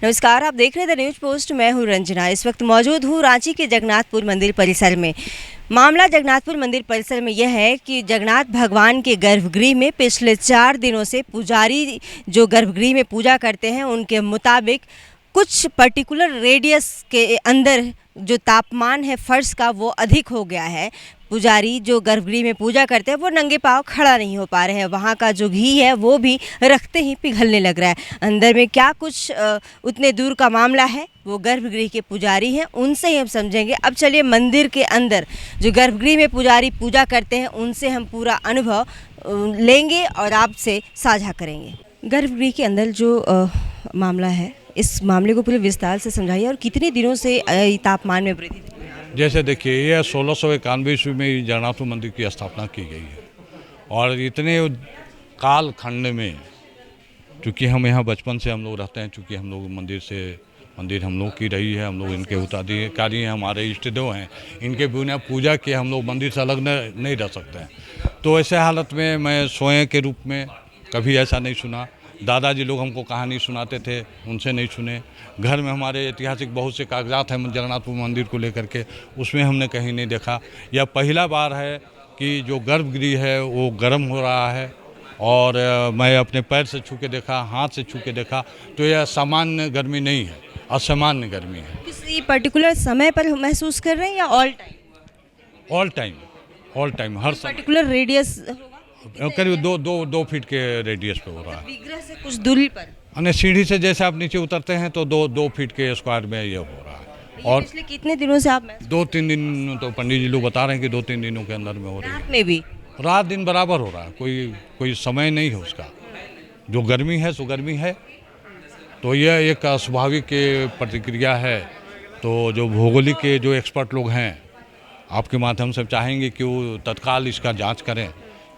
नमस्कार, आप देख रहे थे न्यूज पोस्ट। मैं हूं रंजना। इस वक्त मौजूद हूं रांची के जगन्नाथपुर मंदिर परिसर में। मामला जगन्नाथपुर मंदिर परिसर में यह है कि जगन्नाथ भगवान के गर्भगृह में पिछले 4 दिनों से पुजारी जो गर्भगृह में पूजा करते हैं उनके मुताबिक कुछ पर्टिकुलर रेडियस के अंदर जो तापमान है फर्श का वो अधिक हो गया है। पुजारी जो गर्भगृह में पूजा करते हैं वो नंगे पांव खड़ा नहीं हो पा रहे हैं। वहाँ का जो घी है वो भी रखते ही पिघलने लग रहा है। अंदर में क्या कुछ उतने दूर का मामला है वो गर्भगृह के पुजारी हैं, उनसे ही हम समझेंगे। अब चलिए मंदिर के अंदर जो गर्भगृह में पुजारी पूजा करते हैं उनसे हम पूरा अनुभव लेंगे और आपसे साझा करेंगे। गर्भगृह के अंदर जो मामला है इस मामले को पूरे विस्तार से समझाइए और कितने दिनों से तापमान में वृद्धि? जैसे देखिए, यह 1691 ईस्वी में जगन्नाथ मंदिर की स्थापना की गई है और इतने काल खंड में, चूँकि हम यहाँ बचपन से हम लोग रहते हैं, चूँकि हम लोग मंदिर हम लोग की रही है, हम लोग इनके उत्तराधिकारी हैं, हमारे इष्ट देव हैं, इनके बिना पूजा के हम लोग मंदिर से अलग नहीं रह सकते हैं। तो ऐसे हालत में मैं स्वयं के रूप में कभी ऐसा नहीं सुना। दादाजी लोग हमको कहानी सुनाते थे, उनसे नहीं सुने। घर में हमारे ऐतिहासिक बहुत से कागजात हैं जगन्नाथपुर मंदिर को लेकर के, उसमें हमने कहीं नहीं देखा। यह पहला बार है कि जो गर्भगृह है वो गर्म हो रहा है और मैं अपने पैर से छू के देखा, हाथ से छू के देखा, तो यह सामान्य गर्मी नहीं है, असामान्य गर्मी है। किसी पर्टिकुलर समय पर महसूस कर रहे हैं या ऑल टाइम? ऑल टाइम हर समय। पर्टिकुलर रेडियस करीब दो फीट के रेडियस पे हो रहा है। विग्रह से कुछ दूरी पर, यानी सीढ़ी से जैसे आप नीचे उतरते हैं तो दो फीट के स्क्वायर में ये हो रहा है। और पिछले कितने दिनों से आप 2-3 दिन, तो पंडित जी लोग बता रहे हैं कि 2-3 दिनों के अंदर में हो रही है। रात में भी? रात दिन बराबर हो रहा है, कोई समय नहीं है उसका। जो गर्मी है सो गर्मी है। तो यह एक स्वाभाविक प्रतिक्रिया है। तो जो भौगोलिक के जो एक्सपर्ट लोग हैं, आपके माध्यम से चाहेंगे कि वो तत्काल इसका जांच करें,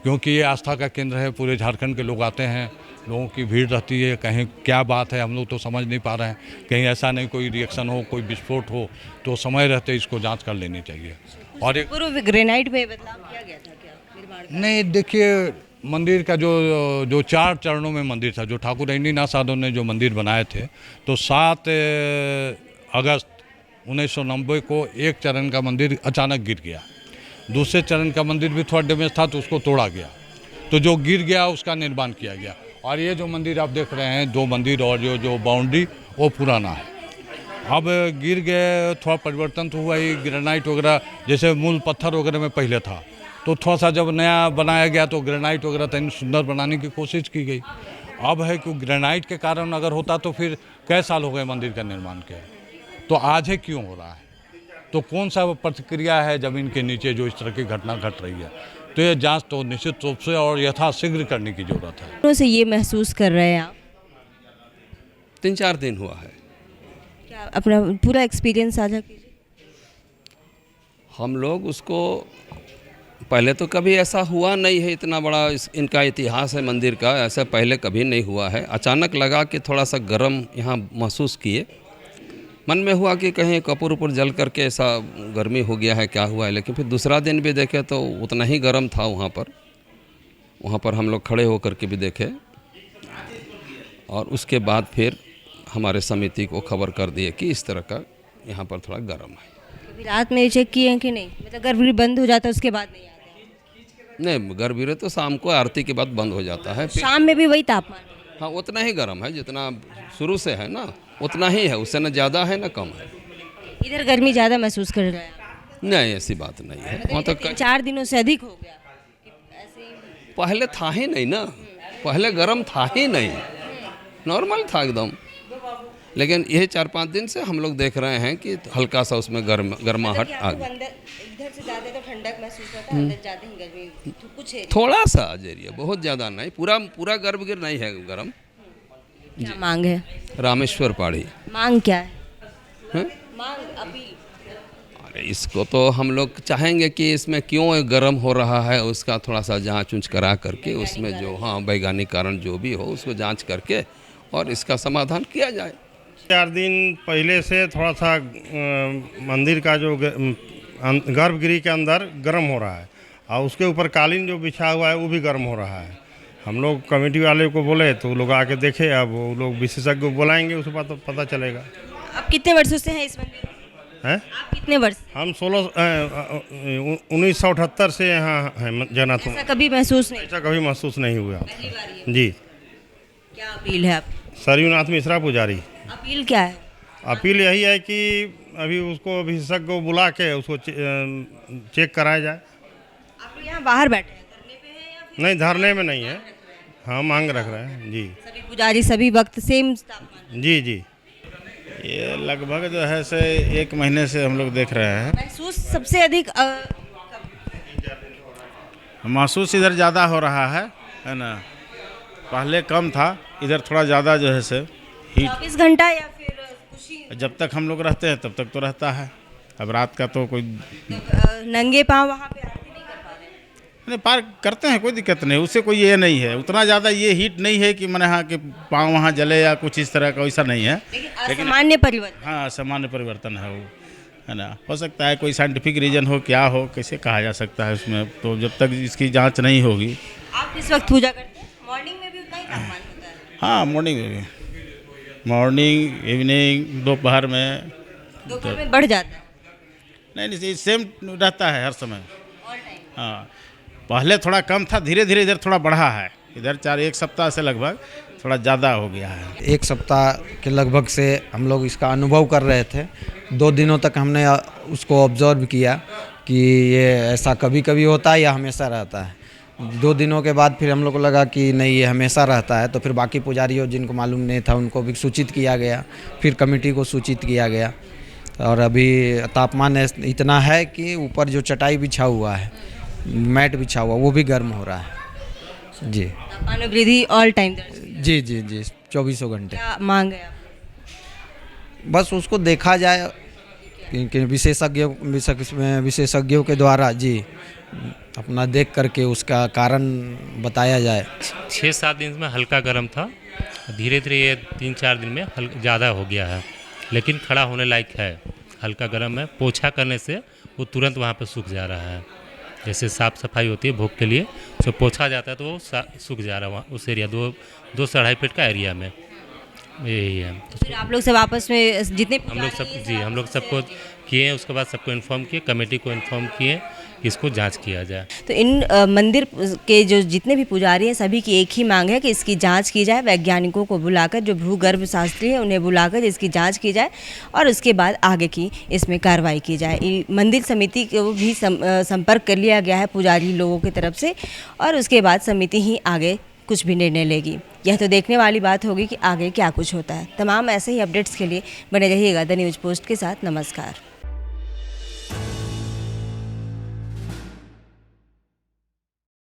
क्योंकि ये आस्था का केंद्र है। पूरे झारखंड के लोग आते हैं, लोगों की भीड़ रहती है। कहीं क्या बात है हम लोग तो समझ नहीं पा रहे हैं। कहीं ऐसा नहीं कोई रिएक्शन हो, कोई विस्फोट हो, तो समय रहते इसको जांच कर लेनी चाहिए। और एक पूर्व ग्रेनाइट में बदलाव किया गया था क्या निर्माण? नहीं, देखिए, मंदिर का जो 4 चरणों में मंदिर था, जो ठाकुर इंद्रनाथ साधु ने जो मंदिर बनाए थे, तो 7 अगस्त 1990 को एक चरण का मंदिर अचानक गिर गया। दूसरे चरण का मंदिर भी थोड़ा डैमेज था तो उसको तोड़ा गया, तो जो गिर गया उसका निर्माण किया गया। और ये जो मंदिर आप देख रहे हैं, 2 मंदिर और जो बाउंड्री वो पुराना है। अब गिर गए, थोड़ा परिवर्तन तो हुआ ही। ग्रेनाइट वगैरह जैसे मूल पत्थर वगैरह में पहले था, तो थोड़ा सा जब नया बनाया गया तो ग्रेनाइट वगैरह तनी सुंदर बनाने की कोशिश की गई। अब है कि ग्रेनाइट के कारण अगर होता तो फिर कई साल हो गए मंदिर का निर्माण के, तो आज है क्यों हो रहा है? तो कौन सा प्रतिक्रिया है ज़मीन के नीचे जो इस तरह की घटना घट रही है? तो ये जांच तो निश्चित रूप से और यथाशीघ्र करने की जरूरत है। दिनों से ये महसूस कर रहे हैं आप? 3-4 दिन हुआ है। क्या अपना पूरा एक्सपीरियंस साझा कीजिए। हम लोग उसको पहले तो कभी ऐसा हुआ नहीं है, इतना बड़ा इनका इतिहास है मंदिर का, ऐसा पहले कभी नहीं हुआ है। अचानक लगा कि थोड़ा सा गर्म यहाँ महसूस किए। मन में हुआ कि कहीं कपूर ऊपर जल करके ऐसा गर्मी हो गया है, क्या हुआ है। लेकिन फिर दूसरा दिन भी देखे तो उतना ही गर्म था वहाँ पर हम लोग खड़े होकर के भी देखे। और उसके बाद फिर हमारे समिति को खबर कर दिए कि इस तरह का यहाँ पर थोड़ा गर्म है। कभी रात में चेक किए हैं कि नहीं? मतलब गर्भगृह बंद हो जाता है उसके बाद नहीं आते? नहीं, गर्भगृह तो शाम को आरती के बाद बंद हो जाता है। शाम में भी वही तापमान? हाँ, उतना ही गर्म है जितना शुरू से है ना, उतना ही है। उससे न ज़्यादा है न कम है। इधर गर्मी ज़्यादा महसूस कर रहे हैं? नहीं, ऐसी बात नहीं है। वहाँ तो 4 दिनों से अधिक हो गया। पहले था ही नहीं ना, पहले गर्म था ही नहीं, नॉर्मल था एकदम। लेकिन यही 4-5 दिन से हम लोग देख रहे हैं कि हल्का सा उसमें गर्माहट आ गई। इधर से ज़्यादा तो ठंडक महसूस होता है, अंदर जाते ही गर्मी कुछ है। थोड़ा सा एरिया, बहुत ज़्यादा नहीं, पूरा गर्भगृह नहीं है गर्म। क्या मांग है? रामेश्वर पहाड़ी। मांग क्या है? मांग अपील। अरे इसको तो हम लोग चाहेंगे कि इसमें क्यों गर्म हो रहा है उसका थोड़ा सा जांच उंच करा करके, उसमें जो वैज्ञानिक कारण जो भी हो उसको जांच करके और इसका समाधान किया जाए। 4 दिन पहले से थोड़ा सा मंदिर का जो गर्भगृह के अंदर गर्म हो रहा है और उसके ऊपर कालीन जो बिछा हुआ है वो भी गर्म हो रहा है। हम लोग कमेटी वाले को बोले तो वो लोग आके देखे, अब वो लोग विशेषज्ञ को बुलाएंगे, उसके बाद तो पता चलेगा। आप कितने वर्षों से हैं इस मंदिर में? हैं? आप कितने वर्ष? हम 1978 से यहाँ हैं जगन्नाथ। ऐसा कभी महसूस नहीं? ऐसा कभी महसूस नहीं हुआ। पहली बार ही है। जी। क्या अपील है आपकी? सरयूनाथ मिश्रा पुजारी। अपील क्या है? अपील यही है कि अभी उसको विशेषज्ञ को बुला के उसको चेक कराया जाए। आप लोग यहाँ बाहर बैठे हैं, धरने पे हैं या फिर? नहीं, धरने में नहीं है, हाँ मांग रख रहे हैं। जी सभी पुजारी सभी वक्त सेम तापमान? जी जी। ये लगभग जो है से 1 महीने से हम लोग देख रहे हैं। महसूस सबसे अधिक महसूस इधर ज़्यादा हो रहा है ना। पहले कम था, इधर थोड़ा ज़्यादा जो है से हीट। 24 घंटा या फिर कुछ ही? जब तक हम लोग रहते हैं तब तक तो रहता है। अब रात का तो कोई नंगे पाँव वहाँ पे आरती नहीं कर पा रहे हैं? नहीं, पार करते हैं, कोई दिक्कत नहीं, उससे कोई ये नहीं है। उतना ज़्यादा ये हीट नहीं है कि मैंने हाँ कि पाँव वहाँ जले या कुछ इस तरह का, वैसा नहीं है। लेकिन असामान्य परिवर्तन। हाँ, सामान्य परिवर्तन है वो, है ना। हो सकता है कोई साइंटिफिक रीजन हो, क्या हो, कैसे कहा जा सकता है उसमें, तो जब तक इसकी जांच नहीं होगी। आप किस वक्त पूजा करते हैं? मॉर्निंग में भी उतना ही तापमान होता है? हाँ, मॉर्निंग में भी, मॉर्निंग, इवनिंग, दोपहर में। दोपहर में बढ़ जाता है? नहीं, सेम रहता है हर समय। All time? हाँ, पहले थोड़ा कम था, धीरे धीरे इधर थोड़ा बढ़ा है। इधर 1 सप्ताह से लगभग थोड़ा ज़्यादा हो गया है। 1 सप्ताह के लगभग से हम लोग इसका अनुभव कर रहे थे। 2 दिनों तक हमने उसको ऑब्जर्व किया कि ये ऐसा कभी कभी होता है या हमेशा रहता है। 2 दिनों के बाद फिर हम लोग को लगा कि नहीं, ये हमेशा रहता है। तो फिर बाकी पुजारियों जिनको मालूम नहीं था उनको भी सूचित किया गया, फिर कमेटी को सूचित किया गया। और अभी तापमान इतना है कि ऊपर जो चटाई बिछा हुआ है, मैट बिछा हुआ, वो भी गर्म हो रहा है। जी तापमान में वृद्धि ऑल टाइम दर्ज? जी जी जी, 24 घंटे। क्या मांग है आप? बस उसको देखा जाए कि विशेषज्ञों के द्वारा जी अपना देख करके उसका कारण बताया जाए। 6-7 दिन में हल्का गर्म था, धीरे धीरे ये 3-4 दिन में ज़्यादा हो गया है, लेकिन खड़ा होने लायक है। हल्का गर्म है, पोछा करने से वो तुरंत वहाँ पे सूख जा रहा है। जैसे साफ़ सफाई होती है भोग के लिए, तो पोछा जाता है तो वो सूख जा रहा है वहाँ उस एरिया 2 से 2.5 फीट का एरिया में। यही है। तो फिर आप लोग सब आपस में जितने हम लोग सब जी हम लोग सबको किए, उसके बाद सबको इन्फॉर्म किए, कमेटी को इन्फॉर्म किए कि इसको जांच किया जाए। तो इन मंदिर के जो जितने भी पुजारी हैं सभी की एक ही मांग है कि इसकी जांच की जाए। वैज्ञानिकों को बुलाकर, जो भूगर्भ शास्त्री हैं उन्हें बुलाकर इसकी जांच की जाए और उसके बाद आगे की इसमें कार्रवाई की जाए। मंदिर समिति को भी संपर्क कर लिया गया है पुजारी लोगों की तरफ से, और उसके बाद समिति ही आगे कुछ भी निर्णय लेगी। यह तो देखने वाली बात होगी कि आगे क्या कुछ होता है। तमाम ऐसे ही अपडेट्स के लिए बने रहिएगा द न्यूज़ पोस्ट के साथ। नमस्कार।